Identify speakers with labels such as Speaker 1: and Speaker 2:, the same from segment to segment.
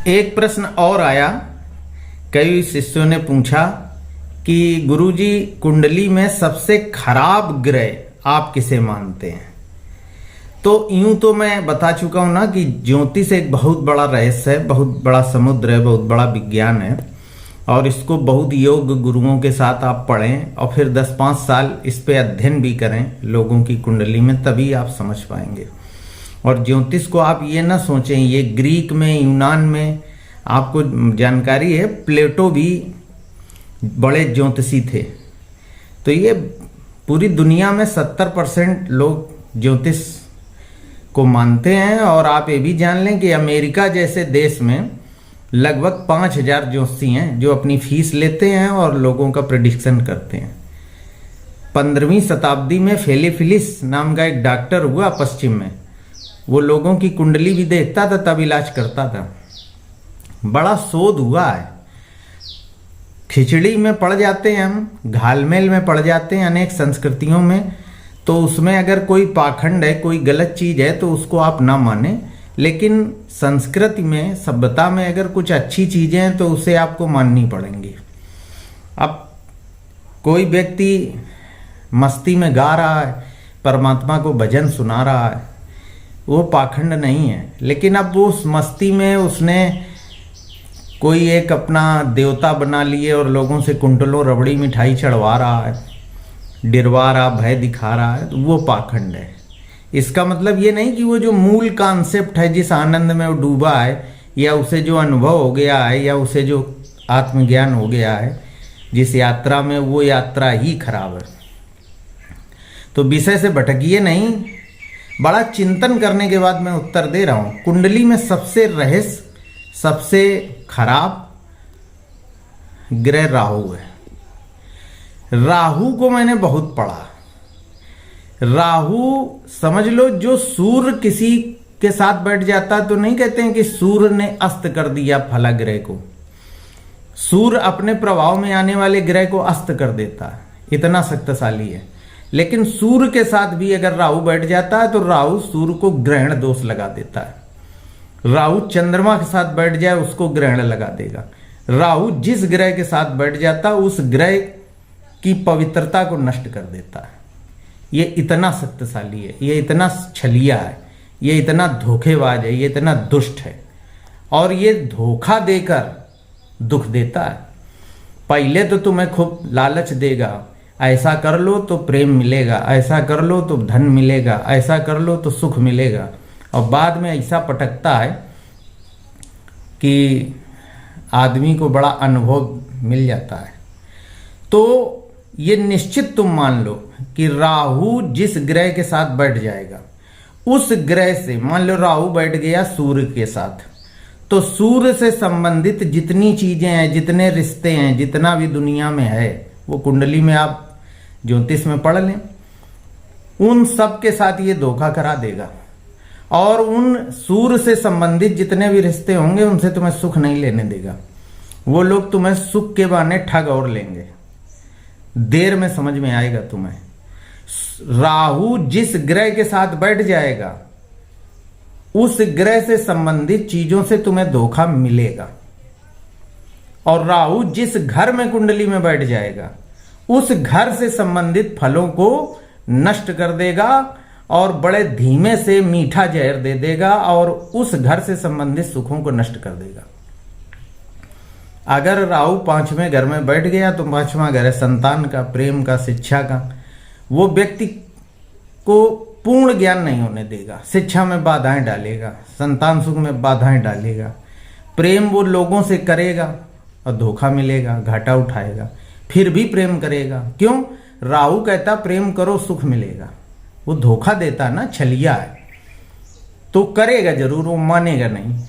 Speaker 1: एक प्रश्न और आया। कई शिष्यों ने पूछा कि गुरुजी, कुंडली में सबसे खराब ग्रह आप किसे मानते हैं? तो यूं तो मैं बता चुका हूं ना कि ज्योतिष एक बहुत बड़ा रहस्य है, बहुत बड़ा समुद्र है, बहुत बड़ा विज्ञान है। और इसको बहुत योग गुरुओं के साथ आप पढ़ें और फिर 10-5 साल इस पे अध्ययन भी करें लोगों की कुंडली में, तभी आप समझ पाएंगे। और ज्योतिष को आप ये ना सोचें ये ग्रीक में, यूनान में, आपको जानकारी है प्लेटो भी बड़े ज्योतिषी थे। तो ये पूरी दुनिया में 70% लोग ज्योतिष को मानते हैं। और आप ये भी जान लें कि अमेरिका जैसे देश में लगभग 5000 ज्योतिषी हैं जो अपनी फीस लेते हैं और लोगों का प्रेडिक्शन करते हैं। 15वीं शताब्दी में फेलिफिलिस नाम का एक डॉक्टर हुआ पश्चिम में, वो लोगों की कुंडली भी देखता था तब इलाज करता था। बड़ा शोध हुआ है। खिचड़ी में पड़ जाते हैं हम, घालमेल में पड़ जाते हैं अनेक संस्कृतियों में। तो उसमें अगर कोई पाखंड है, कोई गलत चीज है तो उसको आप ना माने, लेकिन संस्कृति में, सभ्यता में अगर कुछ अच्छी चीजें हैं तो उसे आपको माननी पड़ेंगी। अब कोई व्यक्ति मस्ती में गा रहा है, परमात्मा को भजन सुना रहा है, वो पाखंड नहीं है। लेकिन अब वो उस मस्ती में उसने कोई एक अपना देवता बना लिए और लोगों से कुंडलों रबड़ी मिठाई चढ़वा रहा है, डिरवा रहा, भय दिखा रहा है, तो वो पाखंड है। इसका मतलब ये नहीं कि वो जो मूल कॉन्सेप्ट है, जिस आनंद में वो डूबा है, या उसे जो अनुभव हो गया है, या उसे जो आत्मज्ञान हो गया है जिस यात्रा में, वो यात्रा ही खराब है। तो विषय से भटकिए नहीं। बड़ा चिंतन करने के बाद मैं उत्तर दे रहा हूं। कुंडली में सबसे रहस्य, सबसे खराब ग्रह राहु है। राहु को मैंने बहुत पढ़ा। राहु समझ लो, जो सूर्य किसी के साथ बैठ जाता तो नहीं कहते हैं कि सूर्य ने अस्त कर दिया फला ग्रह को। सूर्य अपने प्रभाव में आने वाले ग्रह को अस्त कर देता है, इतना शक्तिशाली है। लेकिन सूर्य के साथ भी अगर राहु बैठ जाता है तो राहु सूर्य को ग्रहण दोष लगा देता है। राहु चंद्रमा के साथ बैठ जाए उसको ग्रहण लगा देगा। राहु जिस ग्रह के साथ बैठ जाता है उस ग्रह की पवित्रता को नष्ट कर देता है। ये इतना शक्तिशाली है, ये इतना छलिया है, ये इतना धोखेबाज है, ये इतना दुष्ट है। और ये धोखा देकर दुख देता है। पहले तो तुम्हें खूब लालच देगा, ऐसा कर लो तो प्रेम मिलेगा, ऐसा कर लो तो धन मिलेगा, ऐसा कर लो तो सुख मिलेगा। और बाद में ऐसा पटकता है कि आदमी को बड़ा अनुभव मिल जाता है। तो ये निश्चित तुम मान लो कि राहु जिस ग्रह के साथ बैठ जाएगा, उस ग्रह से, मान लो राहु बैठ गया सूर्य के साथ, तो सूर्य से संबंधित जितनी चीजें हैं, जितने रिश्ते हैं, जितना भी दुनिया में है, वो कुंडली में आप ज्योतिष में पढ़ लें, उन सब के साथ ये धोखा करा देगा। और उन सूर्य से संबंधित जितने भी रिश्ते होंगे उनसे तुम्हें सुख नहीं लेने देगा। वो लोग तुम्हें सुख के बहाने ठग और लेंगे। देर में समझ में आएगा तुम्हें। राहु जिस ग्रह के साथ बैठ जाएगा उस ग्रह से संबंधित चीजों से तुम्हें धोखा मिलेगा। और राहु जिस घर में कुंडली में बैठ जाएगा उस घर से संबंधित फलों को नष्ट कर देगा और बड़े धीमे से मीठा जहर दे देगा और उस घर से संबंधित सुखों को नष्ट कर देगा। अगर राहु 5वें घर में बैठ गया तो 5वां घर है संतान का, प्रेम का, शिक्षा का। वो व्यक्ति को पूर्ण ज्ञान नहीं होने देगा, शिक्षा में बाधाएं डालेगा, संतान सुख में बाधाएं डालेगा, प्रेम वो लोगों से करेगा और धोखा मिलेगा, घाटा उठाएगा, फिर भी प्रेम करेगा। क्यों? राहु कहता प्रेम करो सुख मिलेगा। वो धोखा देता ना, छलिया है। तो करेगा जरूर, वो मानेगा नहीं।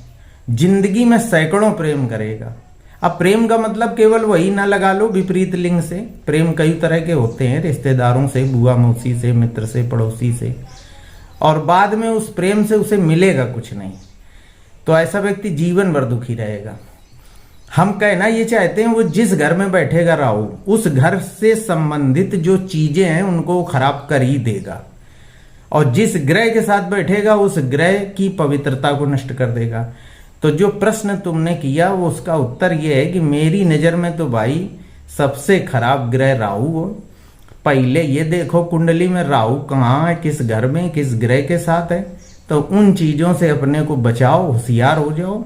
Speaker 1: जिंदगी में सैकड़ों प्रेम करेगा। अब प्रेम का मतलब केवल वही ना लगा लो विपरीत लिंग से। प्रेम कई तरह के होते हैं, रिश्तेदारों से, बुआ मौसी से, मित्र से, पड़ोसी से, और बाद में उस प्रेम से उसे मिलेगा कुछ नहीं। तो ऐसा व्यक्ति जीवन भर दुखी रहेगा। हम कहना ये चाहते हैं वो जिस घर में बैठेगा राहु, उस घर से संबंधित जो चीजें हैं उनको खराब कर ही देगा। और जिस ग्रह के साथ बैठेगा उस ग्रह की पवित्रता को नष्ट कर देगा। तो जो प्रश्न तुमने किया वो उसका उत्तर ये है कि मेरी नज़र में तो भाई सबसे खराब ग्रह राहु हो। पहले ये देखो कुंडली में राहु कहाँ है, किस घर में, किस ग्रह के साथ है। तो उन चीज़ों से अपने को बचाओ, होशियार हो जाओ,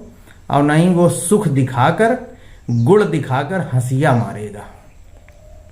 Speaker 1: और नहीं वो सुख दिखाकर, गुण दिखाकर हंसिया मारेगा।